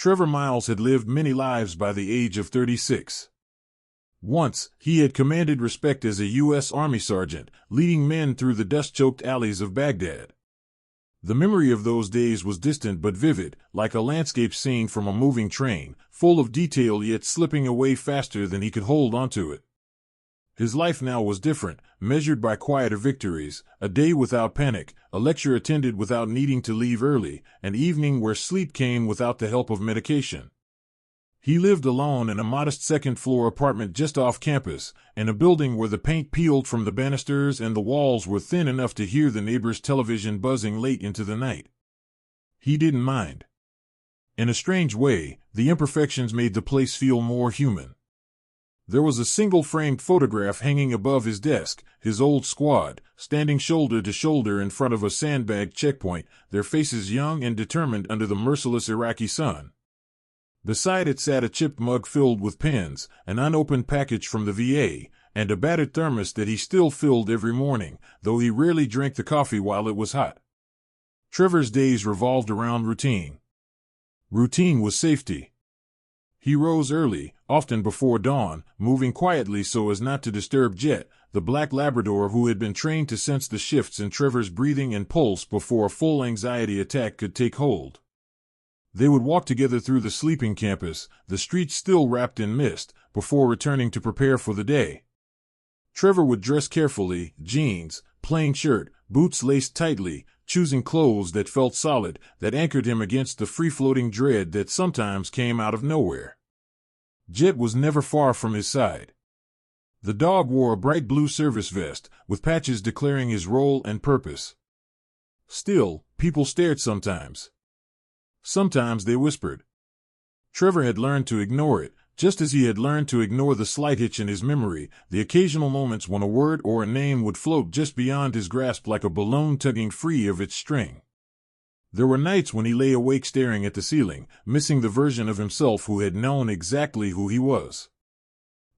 Trevor Miles had lived many lives by the age of 36. Once, he had commanded respect as a U.S. Army sergeant, leading men through the dust-choked alleys of Baghdad. The memory of those days was distant but vivid, like a landscape scene from a moving train, full of detail yet slipping away faster than he could hold onto it. His life now was different, measured by quieter victories, a day without panic, a lecture attended without needing to leave early, an evening where sleep came without the help of medication. He lived alone in a modest second-floor apartment just off campus, in a building where the paint peeled from the banisters and the walls were thin enough to hear the neighbor's television buzzing late into the night. He didn't mind. In a strange way, the imperfections made the place feel more human. There was a single framed photograph hanging above his desk, his old squad, standing shoulder to shoulder in front of a sandbag checkpoint, their faces young and determined under the merciless Iraqi sun. Beside it sat a chipped mug filled with pens, an unopened package from the VA, and a battered thermos that he still filled every morning, though he rarely drank the coffee while it was hot. Trevor's days revolved around routine. Routine was safety. He rose early, often before dawn, moving quietly so as not to disturb Jet, the black Labrador who had been trained to sense the shifts in Trevor's breathing and pulse before a full anxiety attack could take hold. They would walk together through the sleeping campus, the streets still wrapped in mist, before returning to prepare for the day. Trevor would dress carefully, jeans, plain shirt, boots laced tightly, choosing clothes that felt solid, that anchored him against the free-floating dread that sometimes came out of nowhere. Jet was never far from his side. The dog wore a bright blue service vest, with patches declaring his role and purpose. Still, people stared sometimes. Sometimes they whispered. Trevor had learned to ignore it, just as he had learned to ignore the slight hitch in his memory, the occasional moments when a word or a name would float just beyond his grasp like a balloon tugging free of its string. There were nights when he lay awake staring at the ceiling, missing the version of himself who had known exactly who he was.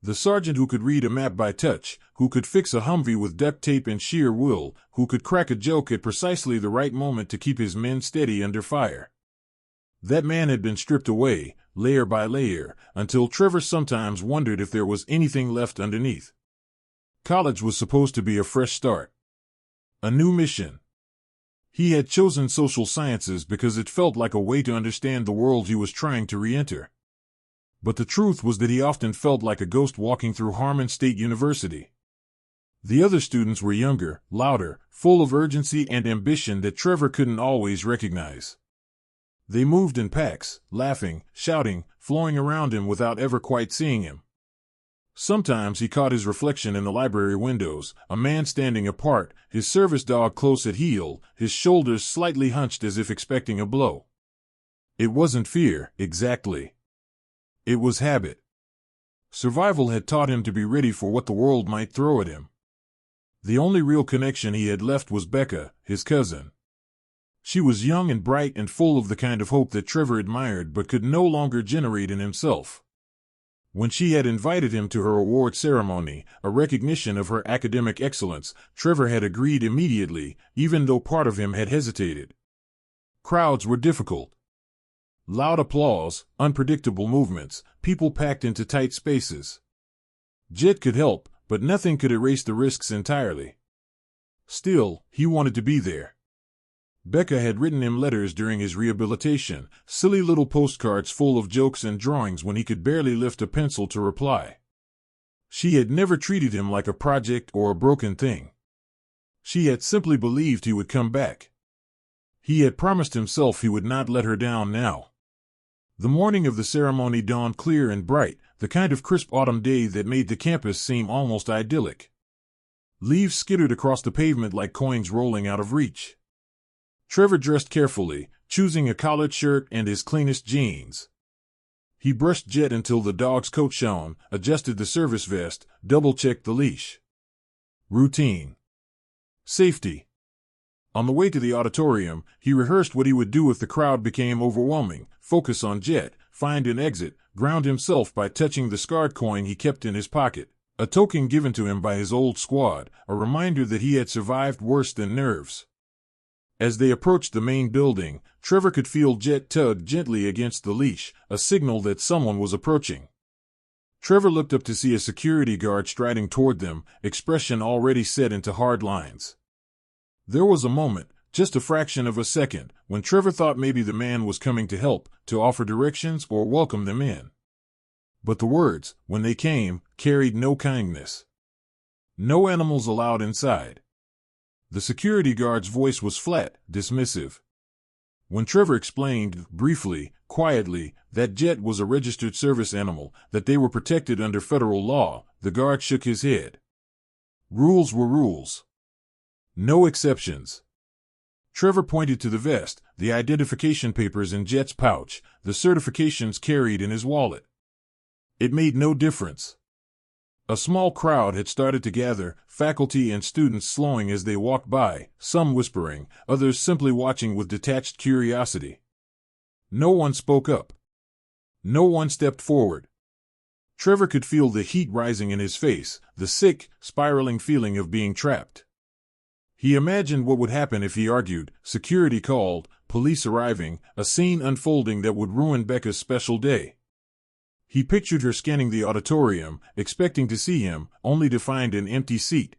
The sergeant who could read a map by touch, who could fix a Humvee with duct tape and sheer will, who could crack a joke at precisely the right moment to keep his men steady under fire. That man had been stripped away, layer by layer, until Trevor sometimes wondered if there was anything left underneath. College was supposed to be a fresh start. A new mission. He had chosen social sciences because it felt like a way to understand the world he was trying to re-enter. But the truth was that he often felt like a ghost walking through Harmon State University. The other students were younger, louder, full of urgency and ambition that Trevor couldn't always recognize. They moved in packs, laughing, shouting, flowing around him without ever quite seeing him. Sometimes he caught his reflection in the library windows, a man standing apart, his service dog close at heel, his shoulders slightly hunched as if expecting a blow. It wasn't fear, exactly. It was habit. Survival had taught him to be ready for what the world might throw at him. The only real connection he had left was Becca, his cousin. She was young and bright and full of the kind of hope that Trevor admired but could no longer generate in himself. When she had invited him to her award ceremony, a recognition of her academic excellence, Trevor had agreed immediately, even though part of him had hesitated. Crowds were difficult. Loud applause, unpredictable movements, people packed into tight spaces. Jet could help, but nothing could erase the risks entirely. Still, he wanted to be there. Becca had written him letters during his rehabilitation, silly little postcards full of jokes and drawings when he could barely lift a pencil to reply. She had never treated him like a project or a broken thing. She had simply believed he would come back. He had promised himself he would not let her down now. The morning of the ceremony dawned clear and bright, the kind of crisp autumn day that made the campus seem almost idyllic. Leaves skittered across the pavement like coins rolling out of reach. Trevor dressed carefully, choosing a collared shirt and his cleanest jeans. He brushed Jet until the dog's coat shone, adjusted the service vest, double-checked the leash. Routine. Safety. On the way to the auditorium, he rehearsed what he would do if the crowd became overwhelming: focus on Jet, find an exit, ground himself by touching the scarred coin he kept in his pocket, a token given to him by his old squad, a reminder that he had survived worse than nerves. As they approached the main building, Trevor could feel Jet tug gently against the leash, a signal that someone was approaching. Trevor looked up to see a security guard striding toward them, expression already set into hard lines. There was a moment, just a fraction of a second, when Trevor thought maybe the man was coming to help, to offer directions or welcome them in. But the words, when they came, carried no kindness. No animals allowed inside. The security guard's voice was flat, dismissive. When Trevor explained, briefly, quietly, that Jet was a registered service animal, that they were protected under federal law, the guard shook his head. Rules were rules. No exceptions. Trevor pointed to the vest, the identification papers in Jet's pouch, the certifications carried in his wallet. It made no difference. A small crowd had started to gather, faculty and students slowing as they walked by, some whispering, others simply watching with detached curiosity. No one spoke up. No one stepped forward. Trevor could feel the heat rising in his face, the sick, spiraling feeling of being trapped. He imagined what would happen if he argued, security called, police arriving, a scene unfolding that would ruin Becca's special day. He pictured her scanning the auditorium, expecting to see him, only to find an empty seat.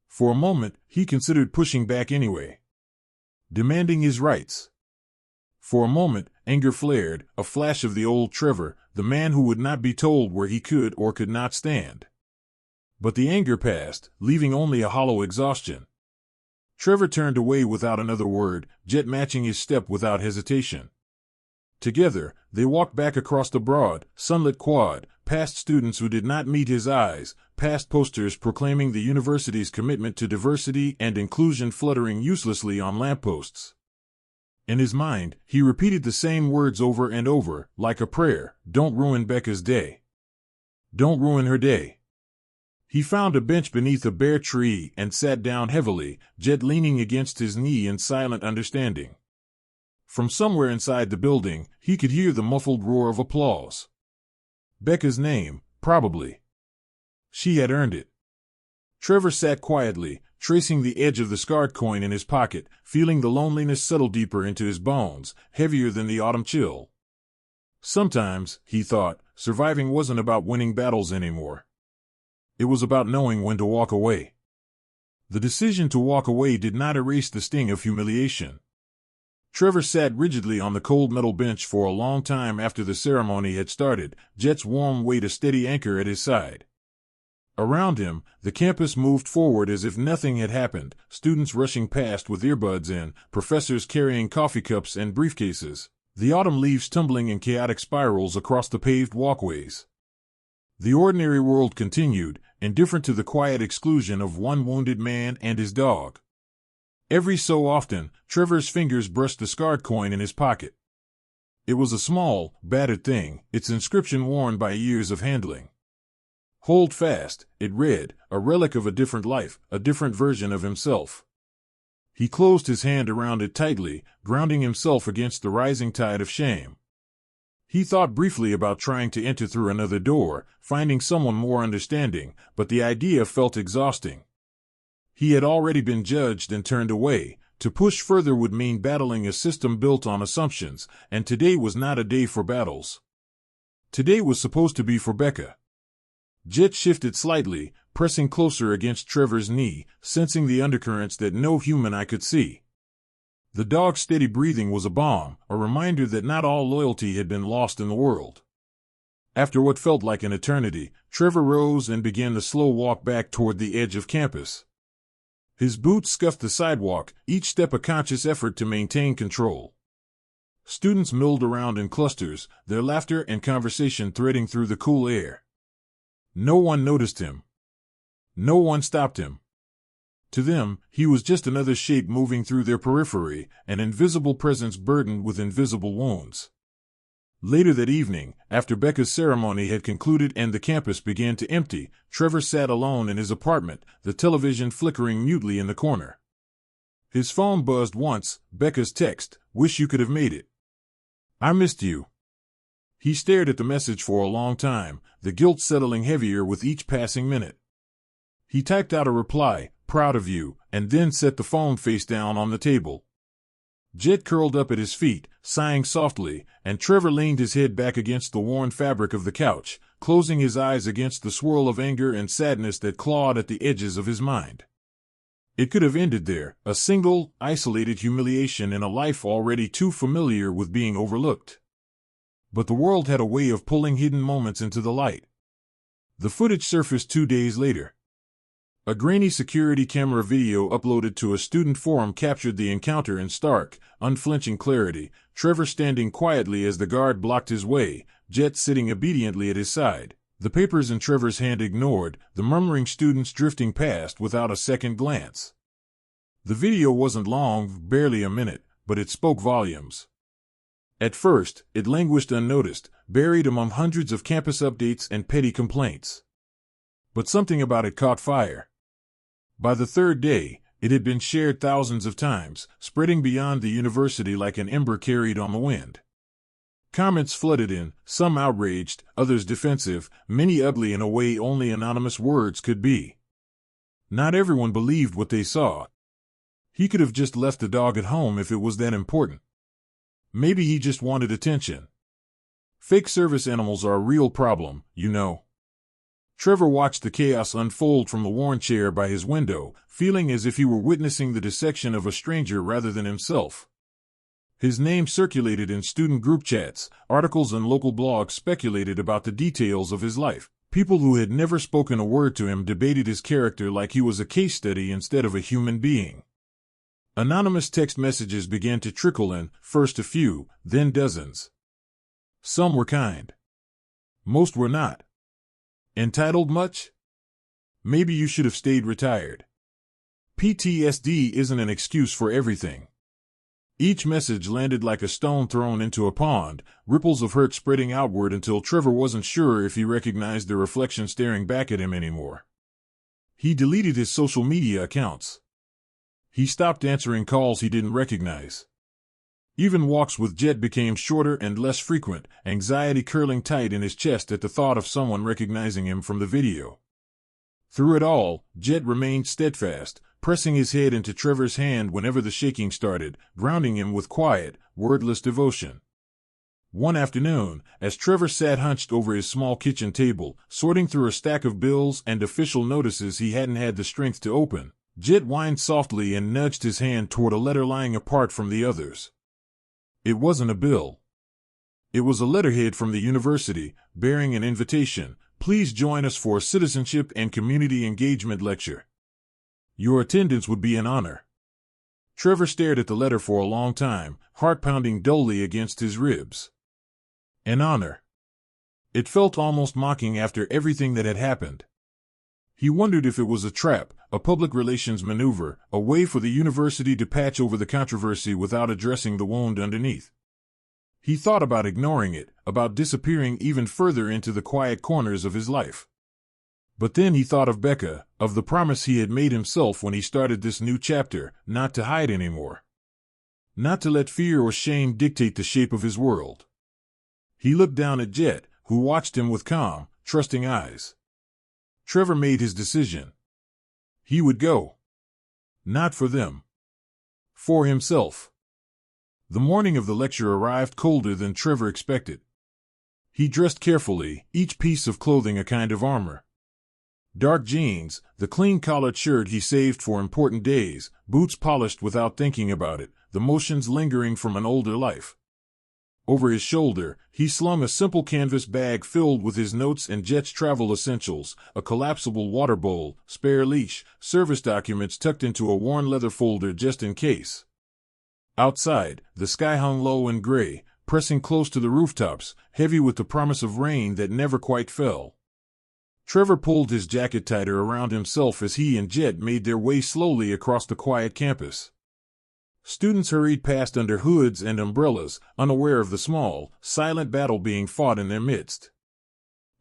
For a moment, he considered pushing back anyway. Demanding his rights. For a moment, anger flared, a flash of the old Trevor, the man who would not be told where he could or could not stand. But the anger passed, leaving only a hollow exhaustion. Trevor turned away without another word, Jet matching his step without hesitation. Together, they walked back across the broad, sunlit quad, past students who did not meet his eyes, past posters proclaiming the university's commitment to diversity and inclusion fluttering uselessly on lampposts. In his mind, he repeated the same words over and over, like a prayer, "Don't ruin Becca's day. Don't ruin her day." He found a bench beneath a bare tree and sat down heavily, Jet leaning against his knee in silent understanding. From somewhere inside the building, he could hear the muffled roar of applause. Becca's name, probably. She had earned it. Trevor sat quietly, tracing the edge of the scarred coin in his pocket, feeling the loneliness settle deeper into his bones, heavier than the autumn chill. Sometimes, he thought, surviving wasn't about winning battles anymore. It was about knowing when to walk away. The decision to walk away did not erase the sting of humiliation. Trevor sat rigidly on the cold metal bench for a long time after the ceremony had started, Jet's warm weight a steady anchor at his side. Around him, the campus moved forward as if nothing had happened, students rushing past with earbuds in, professors carrying coffee cups and briefcases, the autumn leaves tumbling in chaotic spirals across the paved walkways. The ordinary world continued, indifferent to the quiet exclusion of one wounded man and his dog. Every so often, Trevor's fingers brushed the scarred coin in his pocket. It was a small, battered thing, its inscription worn by years of handling. "Hold fast," it read, a relic of a different life, a different version of himself. He closed his hand around it tightly, grounding himself against the rising tide of shame. He thought briefly about trying to enter through another door, finding someone more understanding, but the idea felt exhausting. He had already been judged and turned away. To push further would mean battling a system built on assumptions, and today was not a day for battles. Today was supposed to be for Becca. Jet shifted slightly, pressing closer against Trevor's knee, sensing the undercurrents that no human eye could see. The dog's steady breathing was a balm, a reminder that not all loyalty had been lost in the world. After what felt like an eternity, Trevor rose and began the slow walk back toward the edge of campus. His boots scuffed the sidewalk, each step a conscious effort to maintain control. Students milled around in clusters, their laughter and conversation threading through the cool air. No one noticed him. No one stopped him. To them, he was just another shape moving through their periphery, an invisible presence burdened with invisible wounds. Later that evening, after Becca's ceremony had concluded and the campus began to empty, Trevor sat alone in his apartment, the television flickering mutely in the corner. His phone buzzed once, Becca's text, "Wish you could have made it. I missed you." He stared at the message for a long time, the guilt settling heavier with each passing minute. He typed out a reply, proud of you, and then set the phone face down on the table. Jet curled up at his feet, sighing softly, and Trevor leaned his head back against the worn fabric of the couch, closing his eyes against the swirl of anger and sadness that clawed at the edges of his mind. It could have ended there, a single, isolated humiliation in a life already too familiar with being overlooked. But the world had a way of pulling hidden moments into the light. The footage surfaced 2 days later. A grainy security camera video uploaded to a student forum captured the encounter in stark, unflinching clarity, Trevor standing quietly as the guard blocked his way, Jet sitting obediently at his side, the papers in Trevor's hand ignored, the murmuring students drifting past without a second glance. The video wasn't long, barely a minute, but it spoke volumes. At first, it languished unnoticed, buried among hundreds of campus updates and petty complaints. But something about it caught fire. By the third day, it had been shared thousands of times, spreading beyond the university like an ember carried on the wind. Comments flooded in, some outraged, others defensive, many ugly in a way only anonymous words could be. Not everyone believed what they saw. He could have just left the dog at home if it was that important. Maybe he just wanted attention. Fake service animals are a real problem, you know. Trevor watched the chaos unfold from the worn chair by his window, feeling as if he were witnessing the dissection of a stranger rather than himself. His name circulated in student group chats, articles and local blogs speculated about the details of his life. People who had never spoken a word to him debated his character like he was a case study instead of a human being. Anonymous text messages began to trickle in, first a few, then dozens. Some were kind. Most were not. Entitled much? Maybe you should have stayed retired. PTSD isn't an excuse for everything. Each message landed like a stone thrown into a pond, ripples of hurt spreading outward until Trevor wasn't sure if he recognized the reflection staring back at him anymore. He deleted his social media accounts. He stopped answering calls he didn't recognize. Even walks with Jet became shorter and less frequent, anxiety curling tight in his chest at the thought of someone recognizing him from the video. Through it all, Jet remained steadfast, pressing his head into Trevor's hand whenever the shaking started, grounding him with quiet, wordless devotion. One afternoon, as Trevor sat hunched over his small kitchen table, sorting through a stack of bills and official notices he hadn't had the strength to open, Jet whined softly and nudged his hand toward a letter lying apart from the others. It wasn't a bill. It was a letterhead from the university, bearing an invitation. Please join us for a citizenship and community engagement lecture. Your attendance would be an honor. Trevor stared at the letter for a long time, heart pounding dully against his ribs. An honor. It felt almost mocking after everything that had happened. He wondered if it was a trap, a public relations maneuver, a way for the university to patch over the controversy without addressing the wound underneath. He thought about ignoring it, about disappearing even further into the quiet corners of his life. But then he thought of Becca, of the promise he had made himself when he started this new chapter, not to hide anymore. Not to let fear or shame dictate the shape of his world. He looked down at Jet, who watched him with calm, trusting eyes. Trevor made his decision. He would go. Not for them. For himself. The morning of the lecture arrived colder than Trevor expected. He dressed carefully, each piece of clothing a kind of armor. Dark jeans, the clean-collared shirt he saved for important days, boots polished without thinking about it, the motions lingering from an older life. Over his shoulder, he slung a simple canvas bag filled with his notes and Jet's travel essentials, a collapsible water bowl, spare leash, service documents tucked into a worn leather folder just in case. Outside, the sky hung low and gray, pressing close to the rooftops, heavy with the promise of rain that never quite fell. Trevor pulled his jacket tighter around himself as he and Jet made their way slowly across the quiet campus. Students hurried past under hoods and umbrellas, unaware of the small, silent battle being fought in their midst.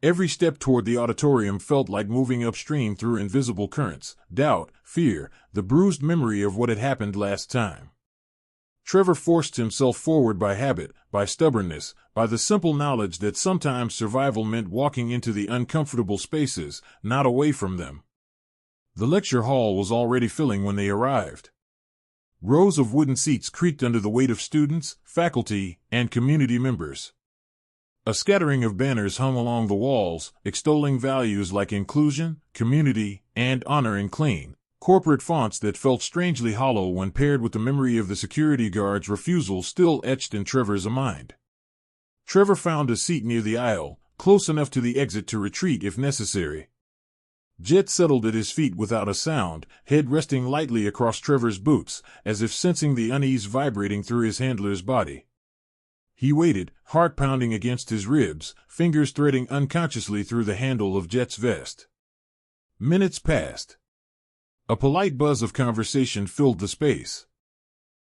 Every step toward the auditorium felt like moving upstream through invisible currents, doubt, fear, the bruised memory of what had happened last time. Trevor forced himself forward by habit, by stubbornness, by the simple knowledge that sometimes survival meant walking into the uncomfortable spaces, not away from them. The lecture hall was already filling when they arrived. Rows of wooden seats creaked under the weight of students, faculty, and community members. A scattering of banners hung along the walls, extolling values like inclusion, community, and honor in clean, corporate fonts that felt strangely hollow when paired with the memory of the security guard's refusal still etched in Trevor's mind. Trevor found a seat near the aisle, close enough to the exit to retreat if necessary. Jet settled at his feet without a sound, head resting lightly across Trevor's boots, as if sensing the unease vibrating through his handler's body. He waited, heart pounding against his ribs, fingers threading unconsciously through the handle of Jet's vest. Minutes passed. A polite buzz of conversation filled the space.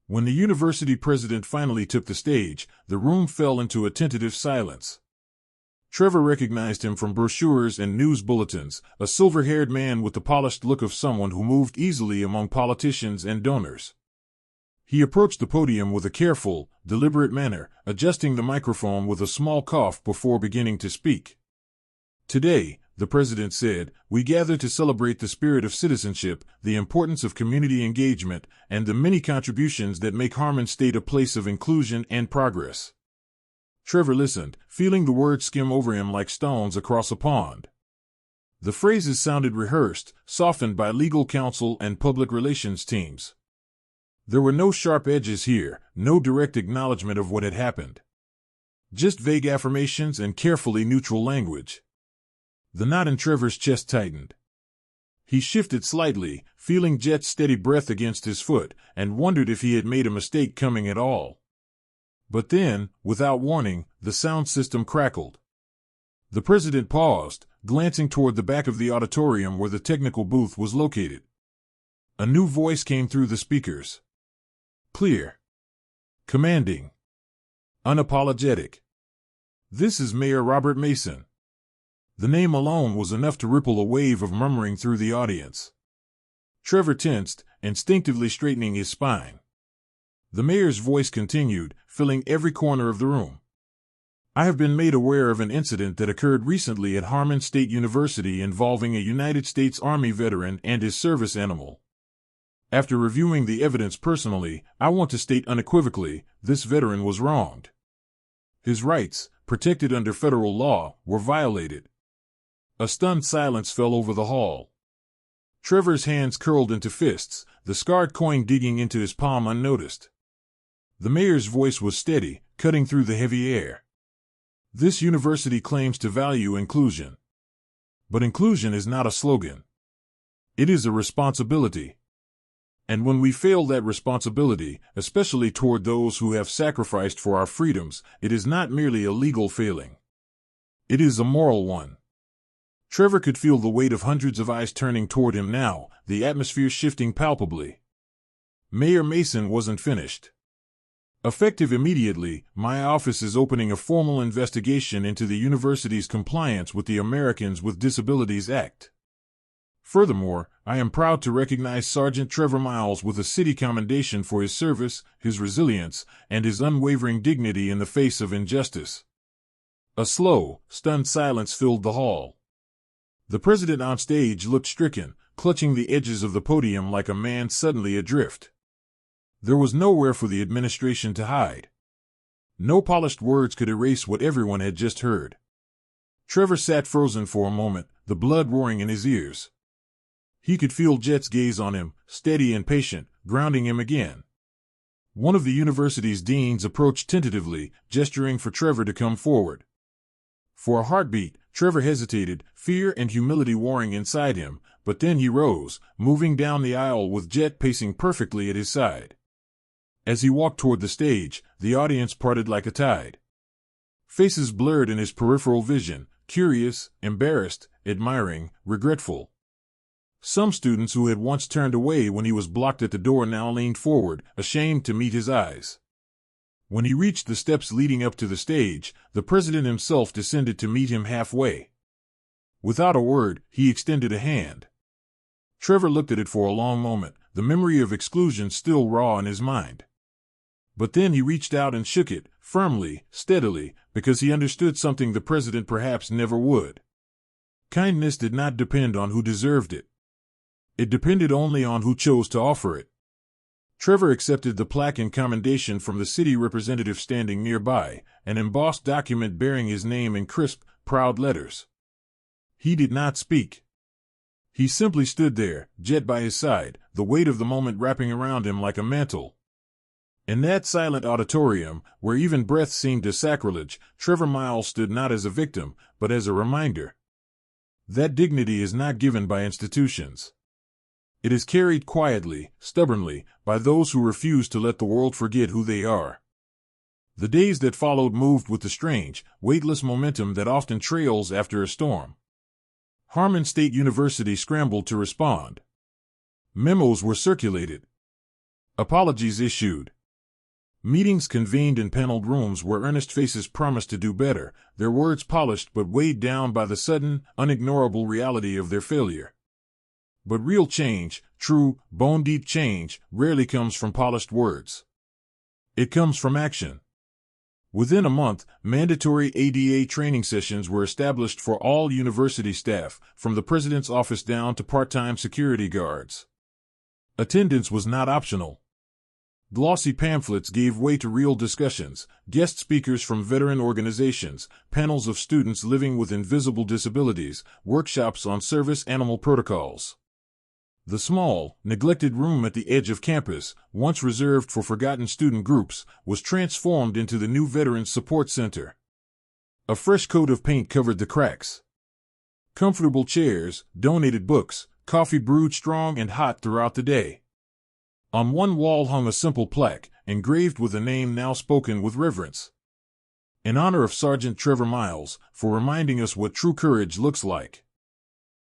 When the university president finally took the stage, the room fell into a tentative silence. Trevor recognized him from brochures and news bulletins, a silver-haired man with the polished look of someone who moved easily among politicians and donors. He approached the podium with a careful, deliberate manner, adjusting the microphone with a small cough before beginning to speak. Today, the president said, we gather to celebrate the spirit of citizenship, the importance of community engagement, and the many contributions that make Harmon State a place of inclusion and progress. Trevor listened, feeling the words skim over him like stones across a pond. The phrases sounded rehearsed, softened by legal counsel and public relations teams. There were no sharp edges here, no direct acknowledgement of what had happened. Just vague affirmations and carefully neutral language. The knot in Trevor's chest tightened. He shifted slightly, feeling Jet's steady breath against his foot, and wondered if he had made a mistake coming at all. But then, without warning, the sound system crackled. The president paused, glancing toward the back of the auditorium where the technical booth was located. A new voice came through the speakers. Clear. Commanding. Unapologetic. This is Mayor Robert Mason. The name alone was enough to ripple a wave of murmuring through the audience. Trevor tensed, instinctively straightening his spine. The mayor's voice continued, filling every corner of the room. I have been made aware of an incident that occurred recently at Harmon State University involving a United States Army veteran and his service animal. After reviewing the evidence personally, I want to state unequivocally, this veteran was wronged. His rights, protected under federal law, were violated. A stunned silence fell over the hall. Trevor's hands curled into fists, the scarred coin digging into his palm unnoticed. The mayor's voice was steady, cutting through the heavy air. This university claims to value inclusion. But inclusion is not a slogan. It is a responsibility. And when we fail that responsibility, especially toward those who have sacrificed for our freedoms, it is not merely a legal failing. It is a moral one. Trevor could feel the weight of hundreds of eyes turning toward him now, the atmosphere shifting palpably. Mayor Mason wasn't finished. Effective immediately, my office is opening a formal investigation into the university's compliance with the Americans with Disabilities Act. Furthermore, I am proud to recognize Sergeant Trevor Miles with a city commendation for his service, his resilience, and his unwavering dignity in the face of injustice. A slow, stunned silence filled the hall. The president on stage looked stricken, clutching the edges of the podium like a man suddenly adrift. There was nowhere for the administration to hide. No polished words could erase what everyone had just heard. Trevor sat frozen for a moment, the blood roaring in his ears. He could feel Jet's gaze on him, steady and patient, grounding him again. One of the university's deans approached tentatively, gesturing for Trevor to come forward. For a heartbeat, Trevor hesitated, fear and humility warring inside him, but then he rose, moving down the aisle with Jet pacing perfectly at his side. As he walked toward the stage, the audience parted like a tide. Faces blurred in his peripheral vision, curious, embarrassed, admiring, regretful. Some students who had once turned away when he was blocked at the door now leaned forward, ashamed to meet his eyes. When he reached the steps leading up to the stage, the president himself descended to meet him halfway. Without a word, he extended a hand. Trevor looked at it for a long moment, the memory of exclusion still raw in his mind. But then he reached out and shook it, firmly, steadily, because he understood something the president perhaps never would. Kindness did not depend on who deserved it. It depended only on who chose to offer it. Trevor accepted the plaque and commendation from the city representative standing nearby, an embossed document bearing his name in crisp, proud letters. He did not speak. He simply stood there, Jet by his side, the weight of the moment wrapping around him like a mantle. In that silent auditorium, where even breath seemed a sacrilege, Trevor Miles stood not as a victim, but as a reminder. That dignity is not given by institutions. It is carried quietly, stubbornly, by those who refuse to let the world forget who they are. The days that followed moved with the strange, weightless momentum that often trails after a storm. Harmon State University scrambled to respond. Memos were circulated. Apologies issued. Meetings convened in paneled rooms where earnest faces promised to do better, their words polished but weighed down by the sudden, unignorable reality of their failure. But real change, true, bone-deep change, rarely comes from polished words. It comes from action. Within a month, mandatory ADA training sessions were established for all university staff, from the president's office down to part-time security guards. Attendance was not optional. Glossy pamphlets gave way to real discussions, guest speakers from veteran organizations, panels of students living with invisible disabilities, workshops on service animal protocols. The small, neglected room at the edge of campus, once reserved for forgotten student groups, was transformed into the new Veterans Support Center. A fresh coat of paint covered the cracks. Comfortable chairs, donated books, coffee brewed strong and hot throughout the day. On one wall hung a simple plaque, engraved with a name now spoken with reverence. In honor of Sergeant Trevor Miles, for reminding us what true courage looks like.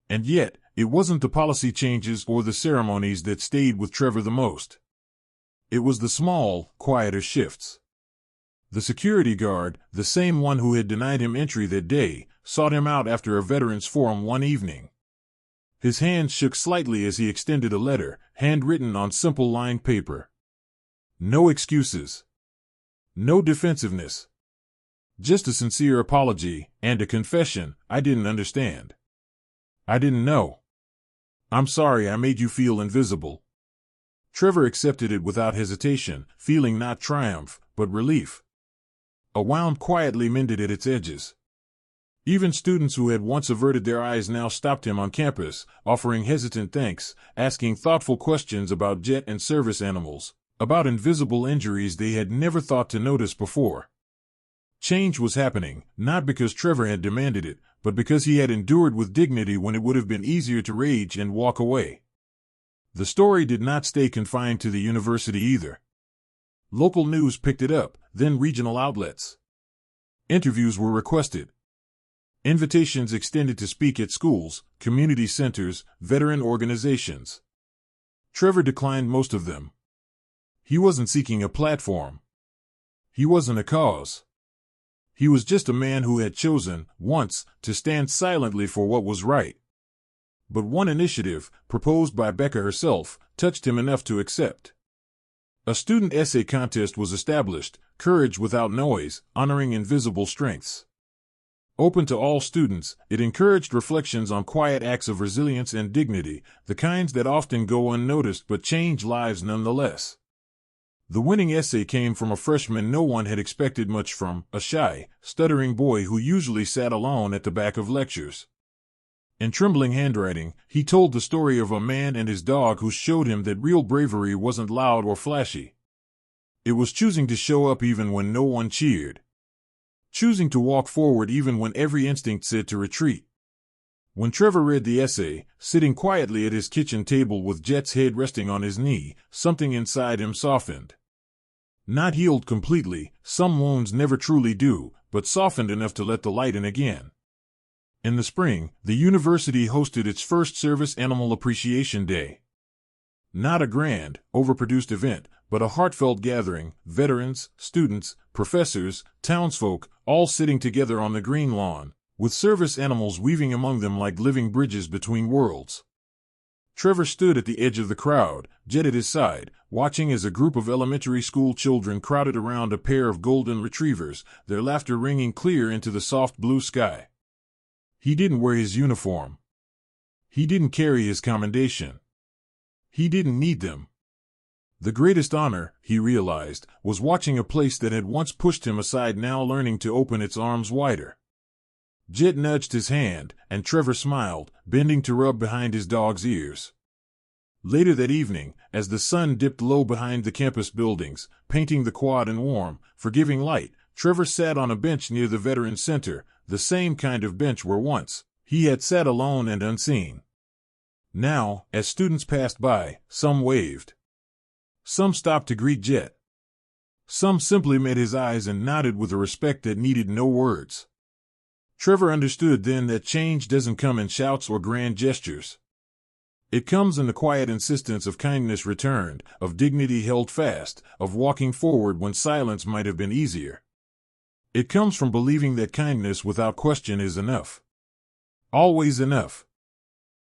And yet, it wasn't the policy changes or the ceremonies that stayed with Trevor the most. It was the small, quieter shifts. The security guard, the same one who had denied him entry that day, sought him out after a veterans forum one evening. His hand shook slightly as he extended a letter, handwritten on simple lined paper. No excuses. No defensiveness. Just a sincere apology, and a confession: I didn't understand. I didn't know. I'm sorry I made you feel invisible. Trevor accepted it without hesitation, feeling not triumph, but relief. A wound quietly mended at its edges. Even students who had once averted their eyes now stopped him on campus, offering hesitant thanks, asking thoughtful questions about jet and service animals, about invisible injuries they had never thought to notice before. Change was happening, not because Trevor had demanded it, but because he had endured with dignity when it would have been easier to rage and walk away. The story did not stay confined to the university either. Local news picked it up, then regional outlets. Interviews were requested. Invitations extended to speak at schools, community centers, veteran organizations. Trevor declined most of them. He wasn't seeking a platform. He wasn't a cause. He was just a man who had chosen, once, to stand silently for what was right. But one initiative, proposed by Becca herself, touched him enough to accept. A student essay contest was established, Courage Without Noise, honoring invisible strengths. Open to all students, it encouraged reflections on quiet acts of resilience and dignity, the kinds that often go unnoticed but change lives nonetheless. The winning essay came from a freshman no one had expected much from, a shy, stuttering boy who usually sat alone at the back of lectures. In trembling handwriting, he told the story of a man and his dog who showed him that real bravery wasn't loud or flashy. It was choosing to show up even when no one cheered. Choosing to walk forward even when every instinct said to retreat. When Trevor read the essay, sitting quietly at his kitchen table with Jet's head resting on his knee, something inside him softened. Not healed completely, some wounds never truly do, but softened enough to let the light in again. In the spring, the university hosted its first Service Animal Appreciation Day. Not a grand, overproduced event, but a heartfelt gathering, veterans, students, professors, townsfolk, all sitting together on the green lawn, with service animals weaving among them like living bridges between worlds. Trevor stood at the edge of the crowd, Jet at his side, watching as a group of elementary school children crowded around a pair of golden retrievers, their laughter ringing clear into the soft blue sky. He didn't wear his uniform. He didn't carry his commendation. He didn't need them. The greatest honor, he realized, was watching a place that had once pushed him aside now learning to open its arms wider. Jet nudged his hand, and Trevor smiled, bending to rub behind his dog's ears. Later that evening, as the sun dipped low behind the campus buildings, painting the quad in warm, forgiving light, Trevor sat on a bench near the Veterans Center, the same kind of bench where once he had sat alone and unseen. Now, as students passed by, some waved. Some stopped to greet Jet. Some simply met his eyes and nodded with a respect that needed no words. Trevor understood then that change doesn't come in shouts or grand gestures. It comes in the quiet insistence of kindness returned, of dignity held fast, of walking forward when silence might have been easier. It comes from believing that kindness without question is enough. Always enough.